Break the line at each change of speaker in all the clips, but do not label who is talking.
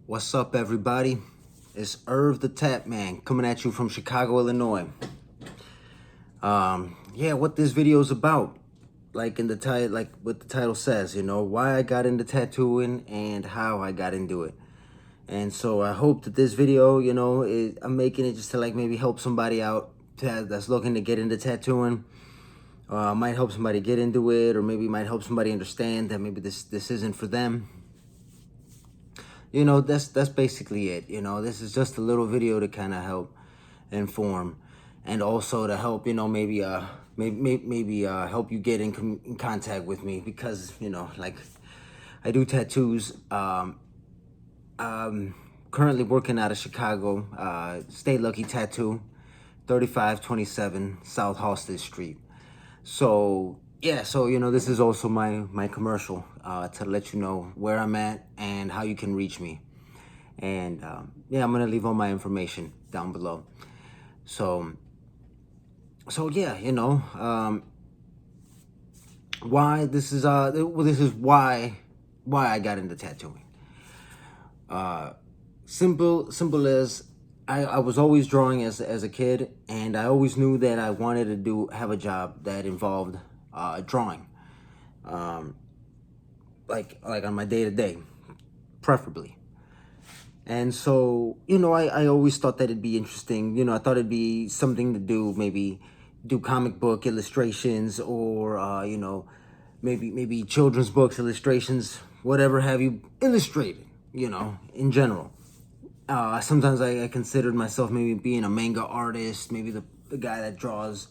What's up, everybody? It's Irv the Tap Man coming at you from Chicago, Illinois. Yeah, what this video is about, like in the title, like what the title says, why I got into tattooing and how I got into it. And so I hope that this video, I'm making it just to like maybe help somebody out that's looking to get into tattooing. Might help somebody get into it, or maybe might help somebody understand that maybe this isn't for them. That's basically it. This is just a little video to kind of help inform, and also to help, maybe help you get in contact with me, because like I do tattoos. Currently working out of Chicago. Stay Lucky Tattoo, 3527 South Halsted Street. So yeah, so this is also my commercial to let you know where I'm at and how you can reach me. And yeah, I'm gonna leave all my information down below. So yeah, why this is this is why I got into tattooing. Simple as I was always drawing as a kid, and I always knew that I wanted to have a job that involved drawing, like on my day-to-day, preferably. And so, I always thought that it'd be interesting. I thought it'd be something to do, maybe do comic book illustrations, or maybe children's books illustrations, whatever have you, illustrated, in general. Sometimes I considered myself maybe being a manga artist, maybe the guy that draws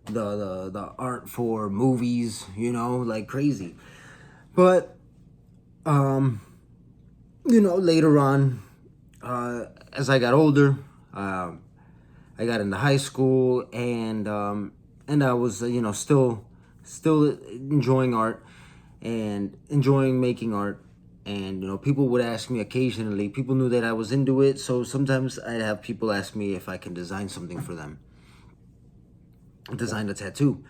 the art for movies, like crazy. But later on, as I got older, I got into high school, and I was still enjoying art and enjoying making art. And people would ask me occasionally, people knew that I was into it, so sometimes I'd have people ask me if I can design something for them, design a tattoo.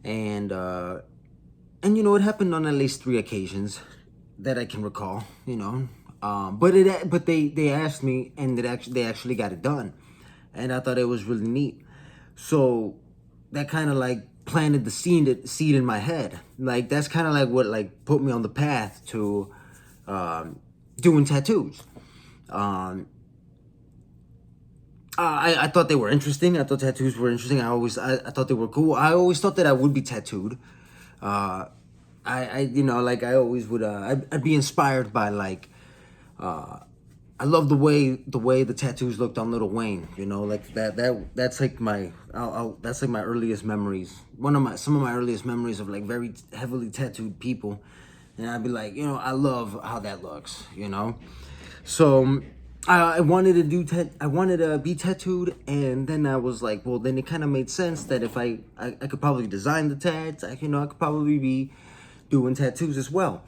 And it happened on at least 3 occasions that I can recall, but they asked me, and they actually got it done, and I thought it was really neat. So that kind of like planted the seed in my head. Like that's kind of like what like put me on the path to doing tattoos. I thought they were interesting. I thought tattoos were interesting. I thought they were cool. I always thought that I would be tattooed. I always would. I'd be inspired by like. I love the way the tattoos looked on Lil Wayne. Like that's like my that's like my earliest memories. Some of my earliest memories of like very heavily tattooed people. And I'd be like, I love how that looks, So I wanted to be tattooed, and then I was like, well, then it kind of made sense that if I could probably design the tats, I could probably be doing tattoos as well.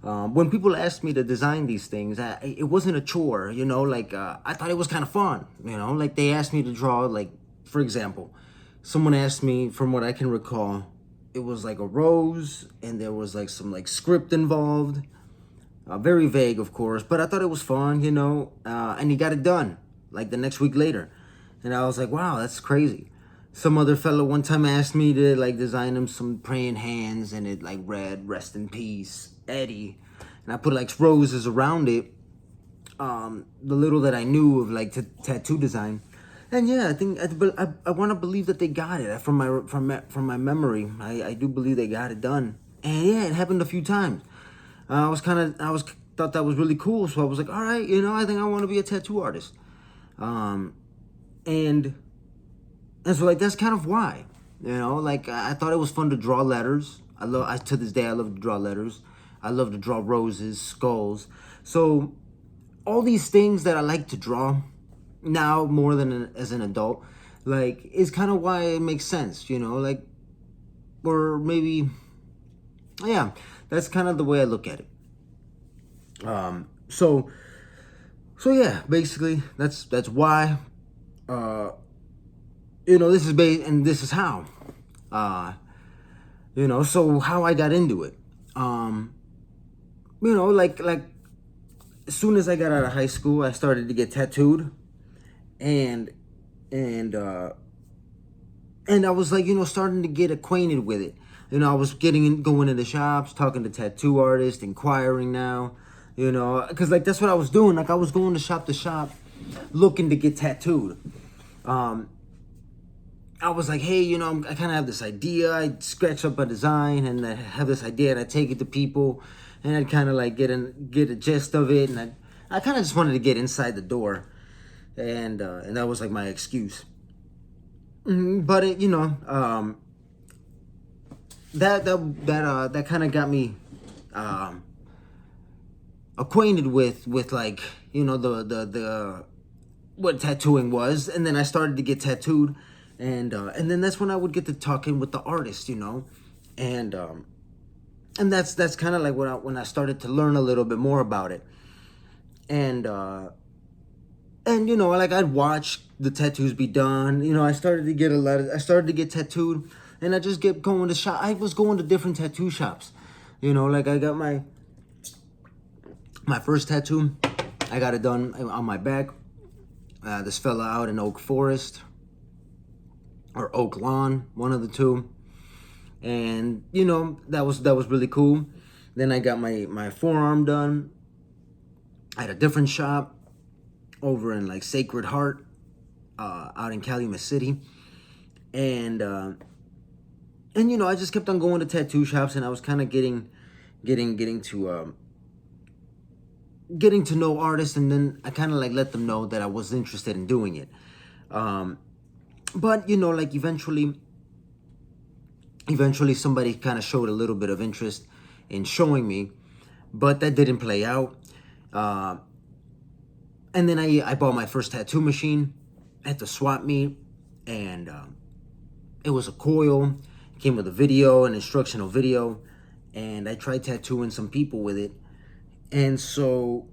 When people asked me to design these things, it wasn't a chore, I thought it was kind of fun, like they asked me to draw, like, for example, someone asked me, from what I can recall, it was like a rose, and there was like some like script involved. Very vague, of course, but I thought it was fun, and he got it done like the next week later. And I was like, wow, that's crazy. Some other fellow one time asked me to like design him some praying hands, and it like read, "Rest in peace, Eddie." And I put like roses around it. The little that I knew of like tattoo design. And yeah, I want to believe that they got it from my memory. I do believe they got it done. And yeah, it happened a few times. Thought that was really cool. So I was like, all right, I think I want to be a tattoo artist. And so like that's kind of why, like I thought it was fun to draw letters. To this day I love to draw letters. I love to draw roses, skulls. So all these things that I like to draw now more than as an adult, like, is kind of why it makes sense, like, or maybe, yeah, that's kind of the way I look at it. So yeah, basically that's why, this is and this is how, so how I got into it, like as soon as I got out of high school, I started to get tattooed, and and uh, and I was like, starting to get acquainted with it. I was going into shops, talking to tattoo artists, inquiring now, because like that's what I was doing. Like I was going to shop, looking to get tattooed. Um, I was like, hey, I kind of have this idea. I scratch up a design, and I have this idea, and I take it to people, and I'd kind of like get a gist of it, and I kind of just wanted to get inside the door, and that was like my excuse. But that kind of got me um, acquainted with like the what tattooing was, and then I started to get tattooed, and then that's when I would get to talking with the artist, and that's kind of like when I started to learn a little bit more about it, and like I'd watch the tattoos be done. I started to get tattooed, and I just kept going to shop. I was going to different tattoo shops, like I got my first tattoo. I got it done on my back. This fella out in Oak Forest or Oak Lawn, one of the two, and that was really cool. Then I got my forearm done at a different shop over in like Sacred Heart, out in Calumet City, and I just kept on going to tattoo shops, and I was kind of getting to know artists, and then I kind of like let them know that I was interested in doing it. But like eventually somebody kind of showed a little bit of interest in showing me, but that didn't play out. And then I bought my first tattoo machine at the swap meet, and it was a coil. It came with a video, an instructional video, and I tried tattooing some people with it. And so,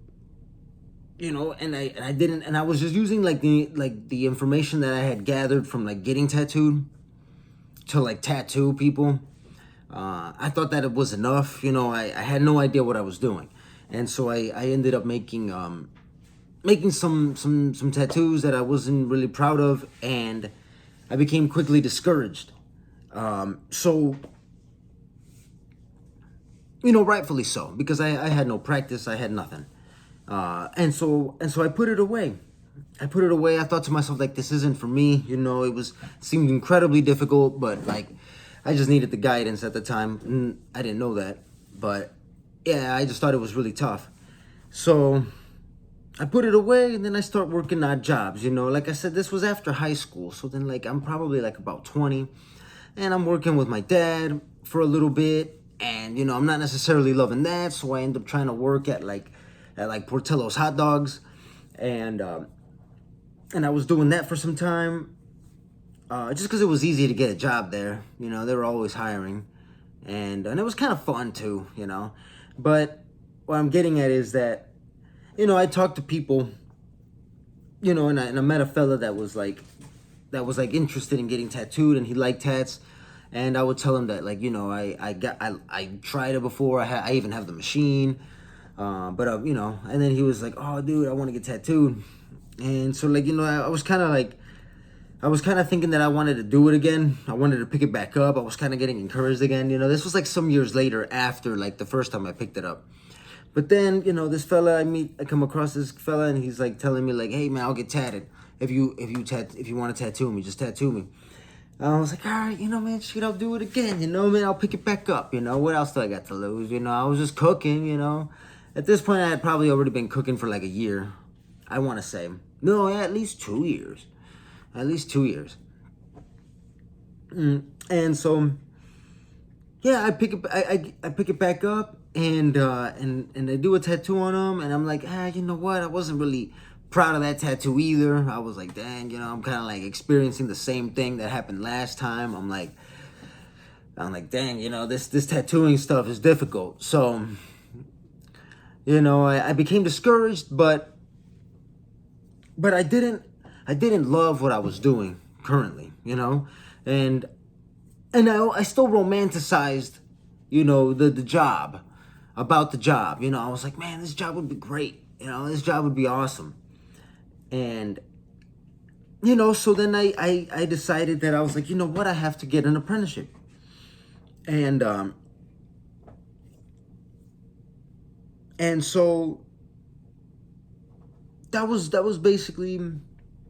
and I didn't, and I was just using like the information that I had gathered from like getting tattooed to like tattoo people. I thought that it was enough. I had no idea what I was doing, and so I ended up making some tattoos that I wasn't really proud of, and I became quickly discouraged. So rightfully so, because I had no practice, I had nothing, and so I put it away. I thought to myself, like, this isn't for me. It seemed incredibly difficult, but like I just needed the guidance at the time. I didn't know that, but yeah, I just thought it was really tough. So I put it away, and then I start working odd jobs. Like I said, this was after high school, so then like I'm probably like about 20, and I'm working with my dad for a little bit, and I'm not necessarily loving that, so I end up trying to work at Portillo's hot dogs, and I was doing that for some time, just because it was easy to get a job there. They were always hiring, and it was kind of fun too. But what I'm getting at is that I talked to people, and I met a fella that was like interested in getting tattooed, and he liked tats. And I would tell him that, like, I tried it before. I even have the machine, but and then he was like, oh dude, I want to get tattooed. And so like, I was kind of thinking that I wanted to do it again. I wanted to pick it back up. I was kind of getting encouraged again. This was like some years later after like the first time I picked it up. But then, this fella I come across this fella, and he's like telling me like, hey man, I'll get tatted. If you want to tattoo me, just tattoo me. I was like, all right, man, shit, I'll do it again. Man, I'll pick it back up. What else do I got to lose? I was just cooking, At this point, I had probably already been cooking for like a year. I want to say. No, at least 2 years. At least 2 years. And so, yeah, I pick it back up, and I do a tattoo on him, and I'm like, you know what? I wasn't really proud of that tattoo either. I was like, dang, I'm kind of like experiencing the same thing that happened last time. I'm like, dang, this tattooing stuff is difficult. So, I became discouraged, but I didn't love what I was doing currently, and I still romanticized, the job, about the job. I was like, man, this job would be great. this job would be awesome. And, so then I decided that I was like, you know what, I have to get an apprenticeship. And so that was basically,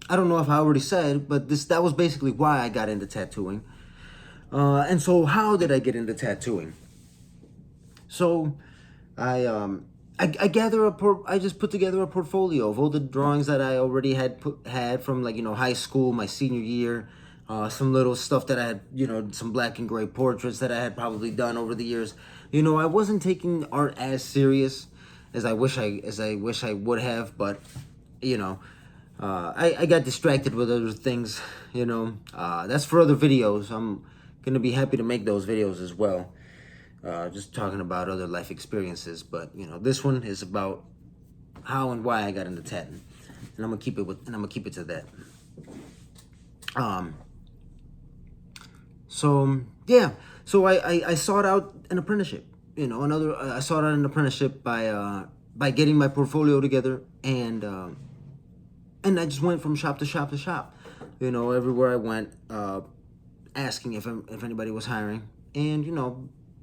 I don't know if I already said, but that was basically why I got into tattooing. And so how did I get into tattooing? So I just put together a portfolio of all the drawings that I already had from, like, high school, my senior year, some little stuff that I had, some black and gray portraits that I had probably done over the years. I wasn't taking art as serious as I wish I would have, but I got distracted with other things. That's for other videos. I'm gonna be happy to make those videos as well. Just talking about other life experiences, but this one is about how and why I got into tatting, and I'm gonna keep it to that. So yeah, so I sought out an apprenticeship. I sought out an apprenticeship by getting my portfolio together, and I just went from shop to shop to shop. Everywhere I went, asking if anybody was hiring, and a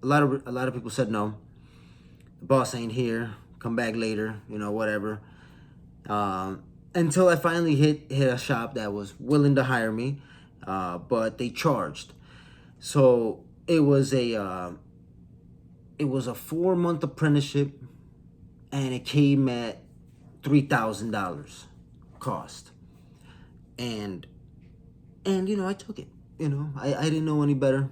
lot of people said no. The boss ain't here. Come back later. Whatever. Until I finally hit a shop that was willing to hire me, but they charged. So it was a 4-month apprenticeship, and it came at $3,000 cost. And I took it. I didn't know any better.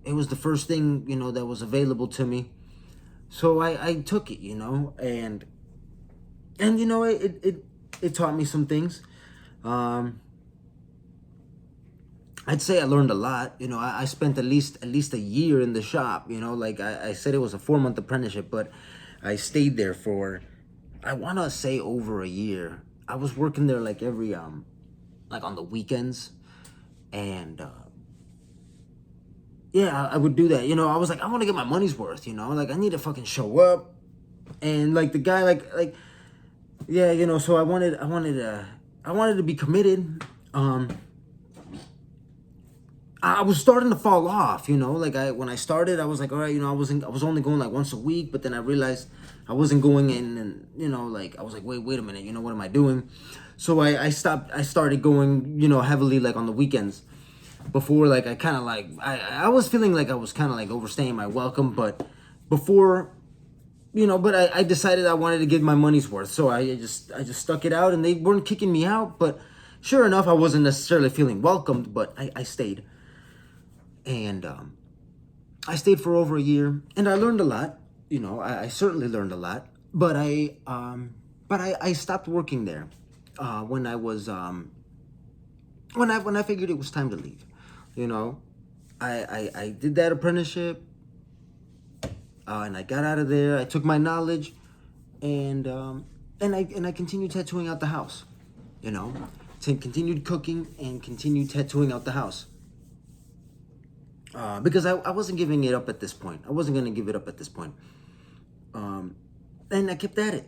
It was the first thing, that was available to me. So I took it, and it taught me some things. I'd say I learned a lot. I spent at least a year in the shop. Like I said, it was a 4-month apprenticeship, but I stayed there for, I want to say, over a year. I was working there like every like on the weekends, and yeah, I would do that. I was like, I want to get my money's worth. Like, I need to fucking show up, and like the guy, like yeah, so I wanted to be committed. I was starting to fall off, like when I started, I was like, all right, I was only going like once a week, but then I realized I wasn't going in, and like I was like, wait a minute, what am I doing? So I started going, heavily, like on the weekends. Before, like, I kind of like, I was feeling like I was kind of like overstaying my welcome, but before, but I decided I wanted to get my money's worth, so I just stuck it out, and they weren't kicking me out, but sure enough, I wasn't necessarily feeling welcomed, but I stayed. And I stayed for over a year, and I learned a lot. I certainly learned a lot. But I stopped working there when I was when I figured it was time to leave. I did that apprenticeship, and I got out of there. I took my knowledge, and I continued tattooing out the house. Continued cooking and continued tattooing out the house. Because I wasn't giving it up at this point. I wasn't going to give it up at this point. And I kept at it,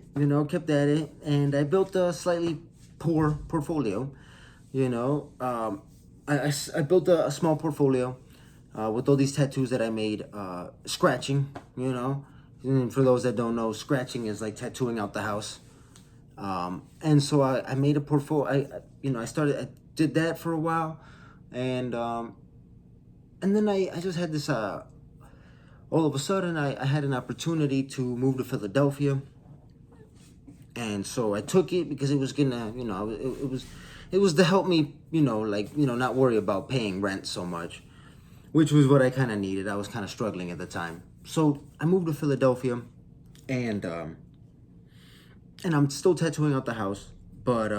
and I built a slightly poor portfolio. I built a small portfolio with all these tattoos that I made, scratching, And for those that don't know, scratching is like tattooing out the house. And so I made a portfolio. I did that for a while, and then I just had this, all of a sudden, I had an opportunity to move to Philadelphia. And so I took it because it was gonna, it was to help me, not worry about paying rent so much, which was what I kind of needed. I was kind of struggling at the time. So I moved to Philadelphia, and I'm still tattooing out the house, but,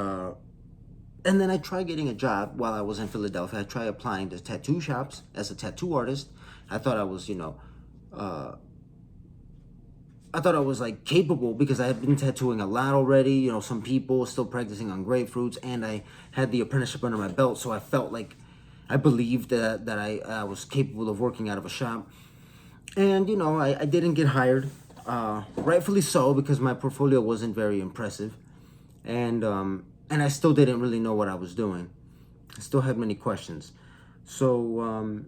and then I tried getting a job while I was in Philadelphia. I tried applying to tattoo shops as a tattoo artist. I thought I was, I thought I was like capable because I had been tattooing a lot already, some people still practicing on grapefruits, and I had the apprenticeship under my belt. So I felt like I believed that I was capable of working out of a shop. And, I didn't get hired. rightfully so, because my portfolio wasn't very impressive, and I still didn't really know what I was doing. I still had many questions. So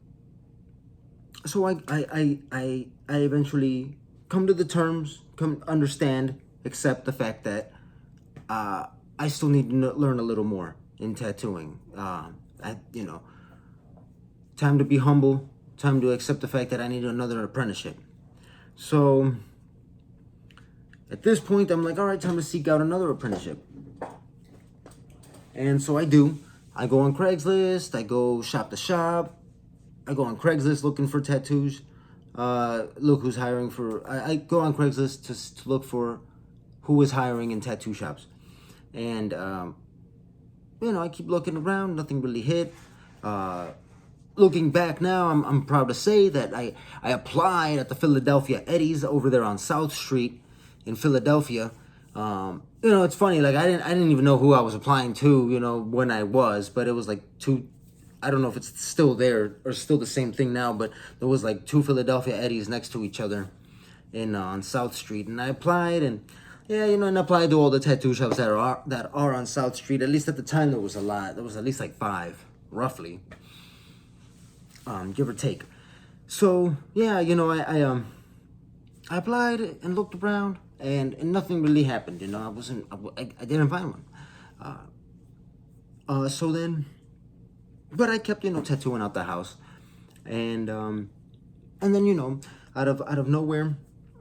I eventually come to the terms, come understand, accept the fact that I still need to learn a little more in tattooing. Time to be humble, time to accept the fact that I need another apprenticeship. So at this point, I'm like, all right, time to seek out another apprenticeship. And so I do. I go on Craigslist, I go shop to shop, I go on Craigslist looking for tattoos. Look who's hiring for, I go on Craigslist to look for who is hiring in tattoo shops. And, I keep looking around, nothing really hit. Looking back now, I'm proud to say that I applied at the Philadelphia Eddie's over there on South Street in Philadelphia. It's funny, like I didn't even know who I was applying to, when I was, but it was like I don't know if it's still there or still the same thing now, but there was like two Philadelphia Eddie's next to each other on South Street, and I applied, and and applied to all the tattoo shops that are on South Street. At least at the time, there was a lot. There was at least like 5, roughly, give or take. So I applied and looked around, and nothing really happened. I didn't find one. So then, but I kept tattooing out the house, and then out of nowhere,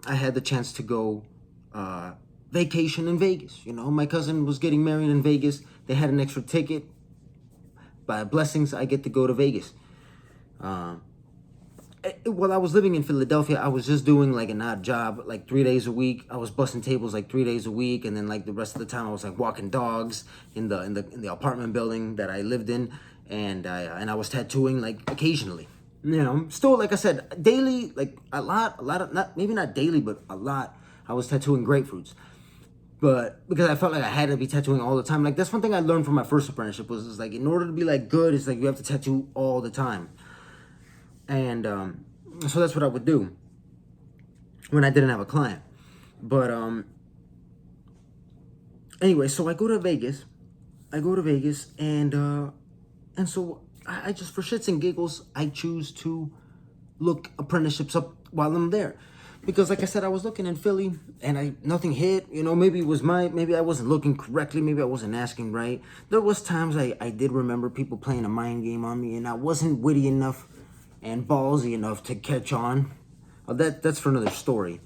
I had the chance to go vacation in Vegas. My cousin was getting married in Vegas. They had an extra ticket. By blessings, I get to go to Vegas. While I was living in Philadelphia, I was just doing like an odd job, like 3 days a week. I was busting tables like 3 days a week, and then like the rest of the time, I was like walking dogs in the apartment building that I lived in, and I was tattooing like occasionally. Still, like I said, daily, like a lot of, not maybe not daily, but a lot. I was tattooing grapefruits, but because I felt like I had to be tattooing all the time. Like that's one thing I learned from my first apprenticeship was like in order to be like good, it's like you have to tattoo all the time. And so that's what I would do when I didn't have a client. But anyway, so I go to Vegas. And so I just, for shits and giggles, I choose to look apprenticeships up while I'm there. Because like I said, I was looking in Philly and nothing hit. Maybe I wasn't looking correctly. Maybe I wasn't asking right. There was times I did remember people playing a mind game on me, and I wasn't witty enough and ballsy enough to catch on. That's for another story.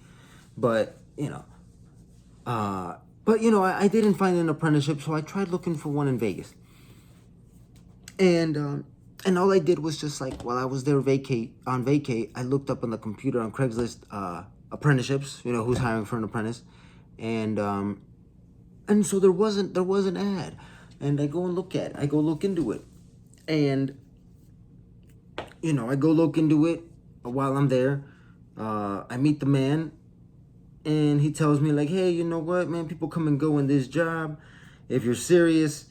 But I didn't find an apprenticeship, so I tried looking for one in Vegas. And all I did was just like while I was there on vacay, I looked up on the computer on Craigslist apprenticeships. Who's hiring for an apprentice, and so there was an ad, and I go look into it, and I go look into it while I'm there. I meet the man, and he tells me like, hey, you know what, man, people come and go in this job. If you're serious,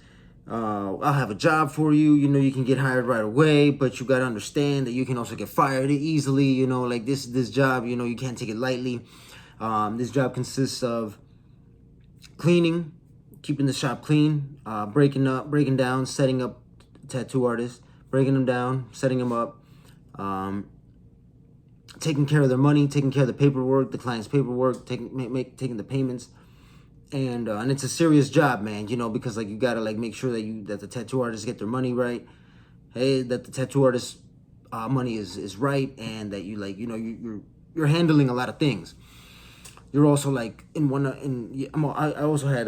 I'll have a job for you. You can get hired right away, but you got to understand that you can also get fired easily. Like this job, you can't take it lightly. This job consists of cleaning, keeping the shop clean, breaking down, setting up tattoo artists, breaking them down, setting them up, taking care of their money, taking care of the paperwork, the client's paperwork, taking the payments. And it's a serious job, man, because like you gotta like make sure that the tattoo artists get their money right. Hey, that the tattoo artist's money is right, and that you're handling a lot of things. You're also like I also had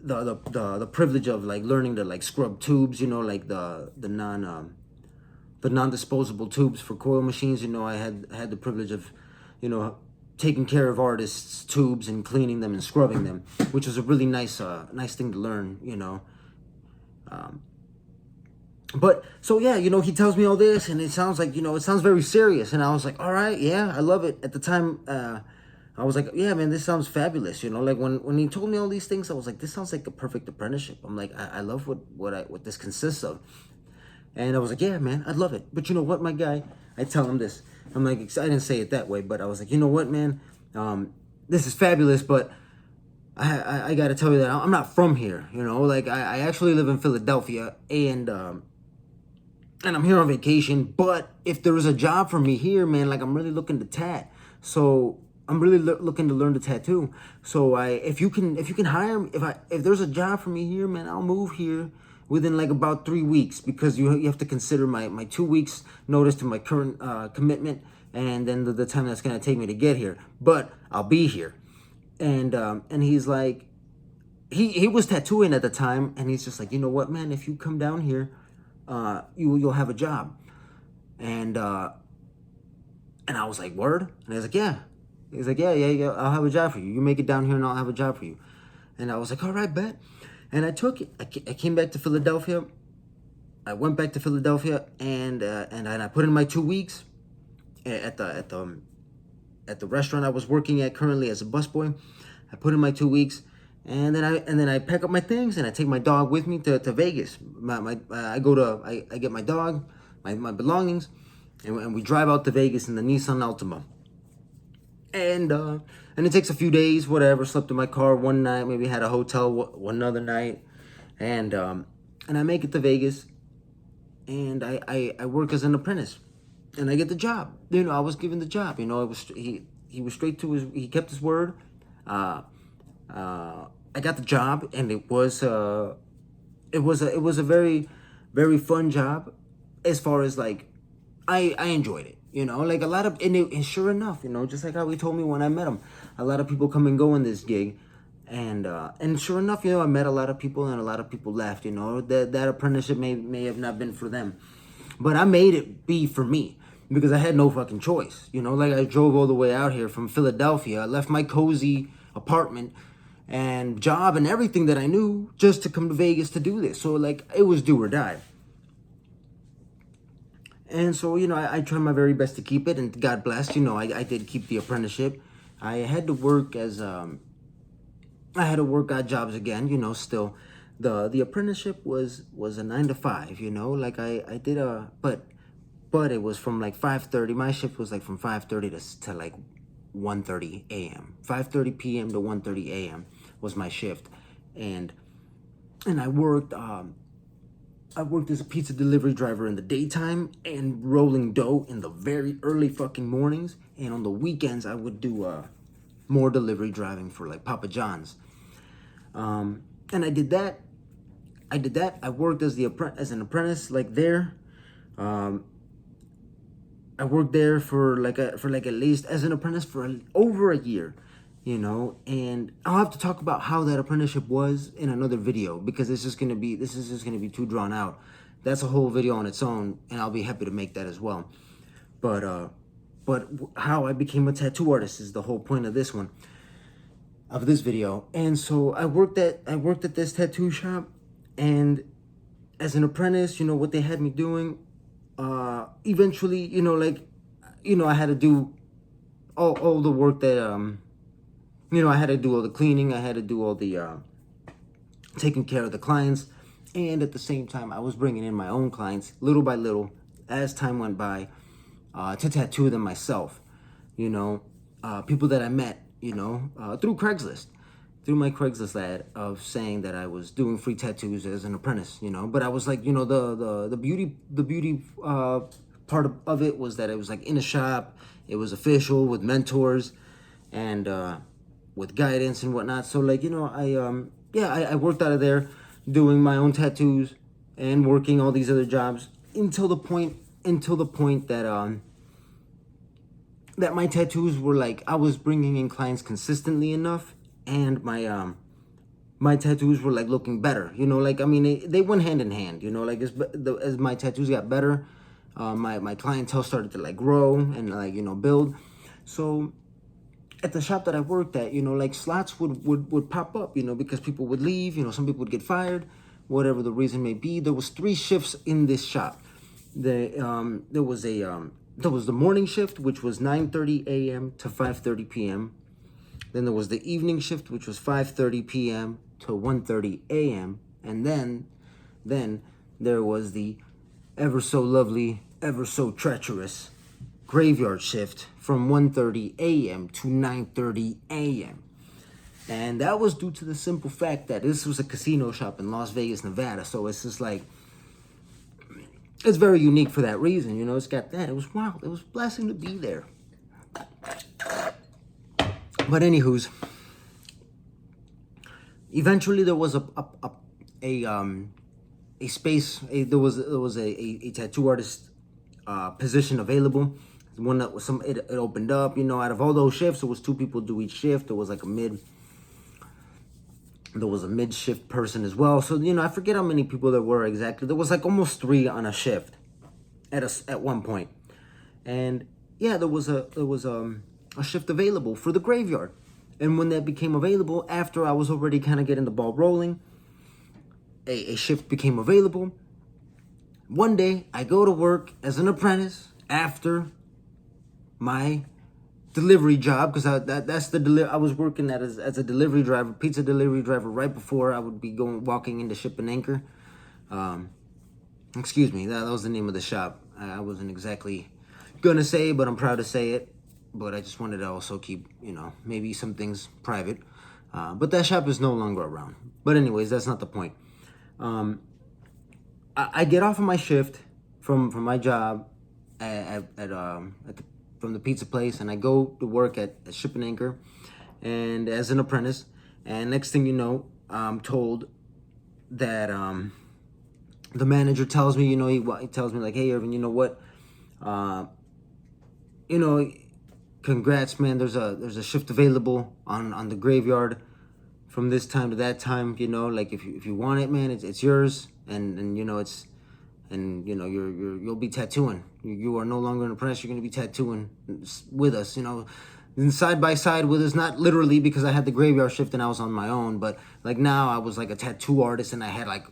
the privilege of like learning to like scrub tubes, like the non-disposable tubes for coil machines. I had the privilege of taking care of artists' tubes and cleaning them and scrubbing them, which was a really nice thing to learn, But so he tells me all this, and it sounds like it sounds very serious, and I was like, all right, yeah, I love it. At the time, I was like, yeah, man, this sounds fabulous, Like when he told me all these things, I was like, this sounds like a perfect apprenticeship. I'm like, I love what this consists of, and I was like, yeah, man, I'd love it. But you know what, my guy, I tell him this. I'm like, I didn't say it that way, but I was like, you know what, man? This is fabulous, but I got to tell you that I'm not from here. You know, like I actually live in Philadelphia, and I'm here on vacation. But if there was a job for me here, man, like I'm really looking to tat. So I'm really looking to learn to tattoo. So if you can hire me, if there's a job for me here, man, I'll move here within like about 3 weeks, because you have to consider my 2 weeks notice to my current commitment, and then the time that's gonna take me to get here. But I'll be here. And he's like, he was tattooing at the time, and he's just like, you know what, man, if you come down here, you'll have a job. And I was like, word? And he's like, yeah. He's like, yeah, I'll have a job for you. You make it down here and I'll have a job for you. And I was like, all right, bet. And I took it. I came back to Philadelphia. I went back to Philadelphia, and I put in my 2 weeks at the restaurant I was working at currently as a busboy. I put in my 2 weeks, and then I pack up my things and I take my dog with me to Vegas. I get my dog, my belongings, and we drive out to Vegas in the Nissan Altima. And it takes a few days, whatever. Slept in my car one night, maybe had a hotel one other night, and I make it to Vegas, and I work as an apprentice, and I get the job. You know, I was given the job. You know, he was straight to he kept his word. I got the job, and it was a very, very fun job, as far as like I enjoyed it. You know, like a lot of, and sure enough, you know, just like how he told me when I met him, a lot of people come and go in this gig, and sure enough, you know, I met a lot of people, and a lot of people left. You know, that apprenticeship may have not been for them, but I made it be for me, because I had no fucking choice. You know, like I drove all the way out here from Philadelphia. I left my cozy apartment and job and everything that I knew just to come to Vegas to do this. So like it was do or die. And so, you know, I tried my very best to keep it, and God bless, you know, I did keep the apprenticeship. I had to work odd jobs again, you know, still. The apprenticeship was a 9 to 5, you know, like I did but it was from like 5:30. My shift was like from 5:30 to like 1:30 a.m. 5:30 p.m. to 1:30 a.m. was my shift. And I worked as a pizza delivery driver in the daytime, and rolling dough in the very early fucking mornings. And on the weekends, I would do more delivery driving for like Papa John's. And I did that. I worked as an apprentice, like there. I worked there for at least as an apprentice for over a year, you know. And I'll have to talk about how that apprenticeship was in another video, because this is just gonna be too drawn out. That's a whole video on its own, and I'll be happy to make that as well. But how I became a tattoo artist is the whole point of this video. And so I worked at this tattoo shop, and as an apprentice, you know what they had me doing. Eventually, you know, like, you know, I had to do all the work that you know, I had to do all the cleaning, I had to do all the taking care of the clients, and at the same time I was bringing in my own clients little by little as time went by, to tattoo them myself, you know. People that I met, you know, through Craigslist, through my Craigslist ad of saying that I was doing free tattoos as an apprentice, you know. But I was like, you know, the beauty part of it was that it was like in a shop, it was official with mentors and with guidance and whatnot. So like, you know, I worked out of there doing my own tattoos and working all these other jobs until the point that that my tattoos were like, I was bringing in clients consistently enough, and my tattoos were like looking better, you know. Like, I mean, they went hand in hand, you know. Like as my tattoos got better, my clientele started to like grow and like, you know, build. So at the shop that I worked at, you know, like slots would pop up, you know, because people would leave, you know, some people would get fired, whatever the reason may be. There was 3 shifts in this shop. There was the morning shift, which was 9:30 a.m. to 5:30 p.m. Then there was the evening shift, which was 5:30 p.m. to 1:30 a.m. And then there was the ever so lovely, ever so treacherous graveyard shift from 1:30 a.m. to 9:30 a.m. And that was due to the simple fact that this was a casino shop in Las Vegas, Nevada. So it's just like, it's very unique for that reason. You know, it's got that. It was wild. It was a blessing to be there. But anywho's, eventually there was a space. There was a tattoo artist position available. One that was it opened up. You know, out of all those shifts, there was 2 people do each shift. There was like a mid shift person as well. So, you know, I forget how many people there were exactly. There was like almost 3 on a shift at one point. And yeah, there was a shift available for the graveyard. And when that became available, after I was already kind of getting the ball rolling, a shift became available. One day, I go to work as an apprentice after my delivery job, because I was working as a delivery driver, pizza delivery driver, right before I would be walking into Ship and Anchor. Excuse me, that was the name of the shop. I wasn't exactly gonna say, but I'm proud to say it. But I just wanted to also keep, you know, maybe some things private. But that shop is no longer around. But anyways, that's not the point. I get off of my shift from my job from the pizza place, and I go to work at Ship and Anchor, and as an apprentice. And next thing you know, I'm told that the manager tells me, you know, he tells me like, hey, Irvin, you know what? You know, congrats, man. There's a shift available on the graveyard from this time to that time. You know, like if you want it, man, it's yours. And you know, and you know, you'll be tattooing. You are no longer an apprentice. You're gonna be tattooing with us. You know, and side by side with us. Not literally, because I had the graveyard shift and I was on my own, but like now I was like a tattoo artist, and I had like,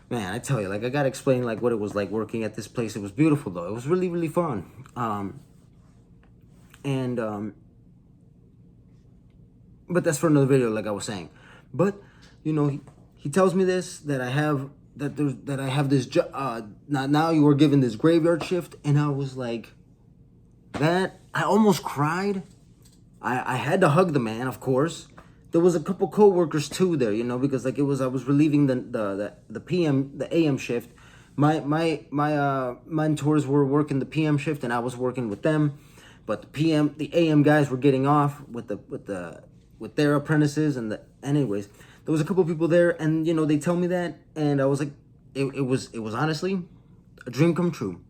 man, I tell you, like I gotta explain like what it was like working at this place. It was beautiful though. It was really, really fun. But that's for another video, like I was saying. But you know, he tells me this, that I have this job. Now you were given this graveyard shift, and I was like, that I almost cried. I had to hug the man, of course. There was a couple co-workers too there, you know, because like I was relieving the AM shift. My mentors were working the PM shift, and I was working with them. But the AM guys were getting off with their apprentices, anyways, there was a couple people there, and you know, they tell me that, and I was like, it was honestly a dream come true.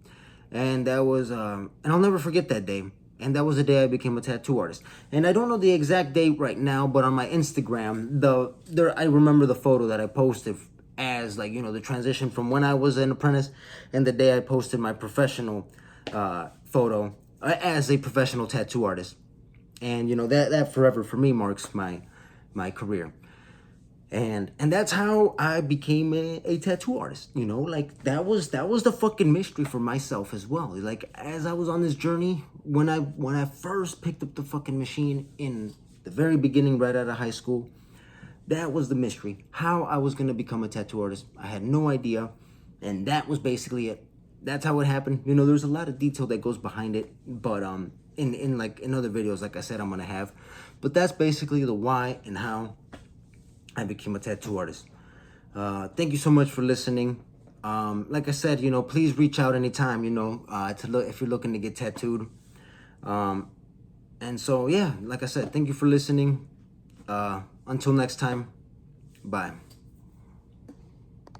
And that was and I'll never forget that day. And that was the day I became a tattoo artist. And I don't know the exact date right now, but on my Instagram, I remember the photo that I posted as like, you know, the transition from when I was an apprentice and the day I posted my professional photo as a professional tattoo artist. And you know, that forever for me marks my career. And that's how I became a tattoo artist. You know, like that was the fucking mystery for myself as well. Like as I was on this journey, when I first picked up the fucking machine in the very beginning, right out of high school, that was the mystery. How I was gonna become a tattoo artist, I had no idea, and that was basically it. That's how it happened. You know, there's a lot of detail that goes behind it, but in other videos, like I said, I'm gonna have. But that's basically the why and how I became a tattoo artist. Thank you so much for listening. Like I said, you know, please reach out anytime, you know, if you're looking to get tattooed. And so, yeah, like I said, thank you for listening. Until next time, bye.